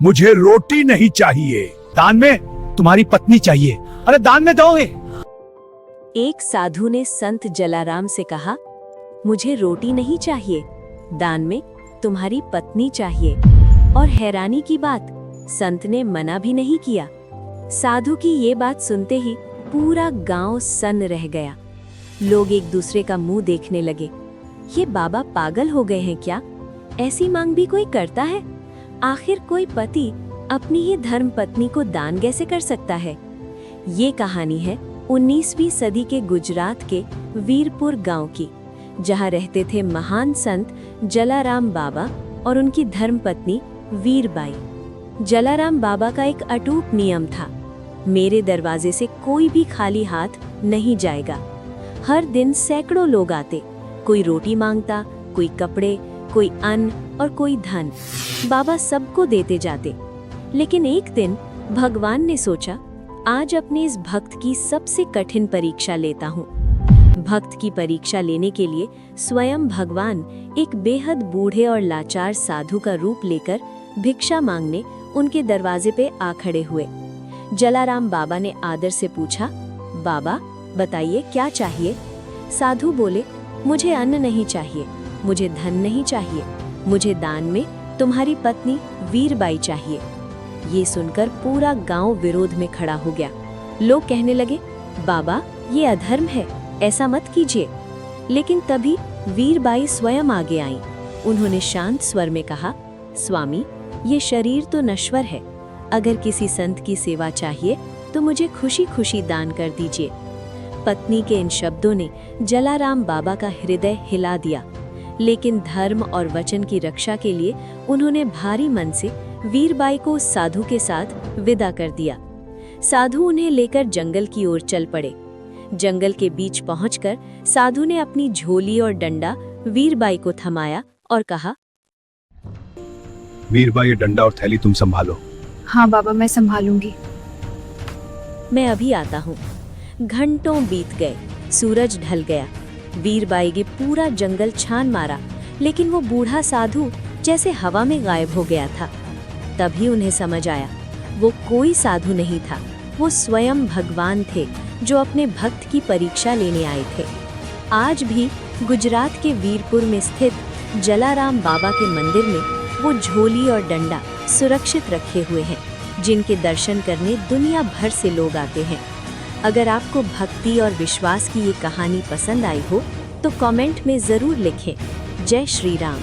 मुझे रोटी नहीं चाहिए, दान में तुम्हारी पत्नी चाहिए। अरे दान में दोगे? एक साधु ने संत जलाराम से कहा, मुझे रोटी नहीं चाहिए, दान में तुम्हारी पत्नी चाहिए। और हैरानी की बात, संत ने मना भी नहीं किया। साधु की ये बात सुनते ही पूरा गांव सन्न रह गया। लोग एक दूसरे का मुंह देखने लगे। ये बाबा पागल हो गए हैं क्या? ऐसी मांग भी कोई करता है? आखिर कोई पति अपनी ही धर्म पत्नी को दान कैसे कर सकता है? ये कहानी है 19वीं सदी के गुजरात के वीरपुर गांव की, जहां रहते थे महान संत जलाराम बाबा और उनकी धर्मपत्नी वीरबाई। जलाराम बाबा का एक अटूट नियम था, मेरे दरवाजे से कोई भी खाली हाथ नहीं जाएगा। हर दिन सैकड़ों लोग आते, कोई रोटी मांगता, कोई कपड़े, कोई अन्न और कोई धन। बाबा सबको देते जाते। लेकिन एक दिन भगवान ने सोचा, आज अपने इस भक्त की सबसे कठिन परीक्षा लेता हूँ। भक्त की परीक्षा लेने के लिए स्वयं भगवान एक बेहद बूढ़े और लाचार साधु का रूप लेकर भिक्षा मांगने उनके दरवाजे पे आ खड़े हुए। जलाराम बाबा ने आदर से पूछा, बाबा बताइए क्या चाहिए? साधु बोले, मुझे अन्न नहीं चाहिए, मुझे धन नहीं चाहिए, मुझे दान में तुम्हारी पत्नी वीरबाई चाहिए। ये सुनकर पूरा गांव विरोध में खड़ा हो गया। लोग कहने लगे, बाबा ये अधर्म है, ऐसा मत कीजिए। लेकिन तभी वीरबाई स्वयं आगे आईं। उन्होंने शांत स्वर में कहा, स्वामी ये शरीर तो नश्वर है, अगर किसी संत की सेवा चाहिए तो मुझे खुशी खुशी दान कर दीजिए। पत्नी के इन शब्दों ने जलाराम बाबा का हृदय हिला दिया। लेकिन धर्म और वचन की रक्षा के लिए उन्होंने भारी मन से वीरबाई को उस साधु के साथ विदा कर दिया। साधु उन्हें लेकर जंगल की ओर चल पड़े। जंगल के बीच पहुंचकर साधु ने अपनी झोली और डंडा वीरबाई को थमाया और कहा, वीरबाई ये डंडा और थैली तुम संभालो। हाँ बाबा मैं संभालूंगी। मैं अभी आता हूँ। घंटों बीत गए, सूरज ढल गया। वीरबाई ने पूरा जंगल छान मारा, लेकिन वो बूढ़ा साधु जैसे हवा में गायब हो गया था। तभी उन्हें समझ आया, वो कोई साधु नहीं था, वो स्वयं भगवान थे जो अपने भक्त की परीक्षा लेने आए थे। आज भी गुजरात के वीरपुर में स्थित जलाराम बाबा के मंदिर में वो झोली और डंडा सुरक्षित रखे हुए हैं, जिनके दर्शन करने दुनिया भर से लोग आते हैं। अगर आपको भक्ति और विश्वास की ये कहानी पसंद आई हो तो कमेंट में ज़रूर लिखें। जय श्री राम।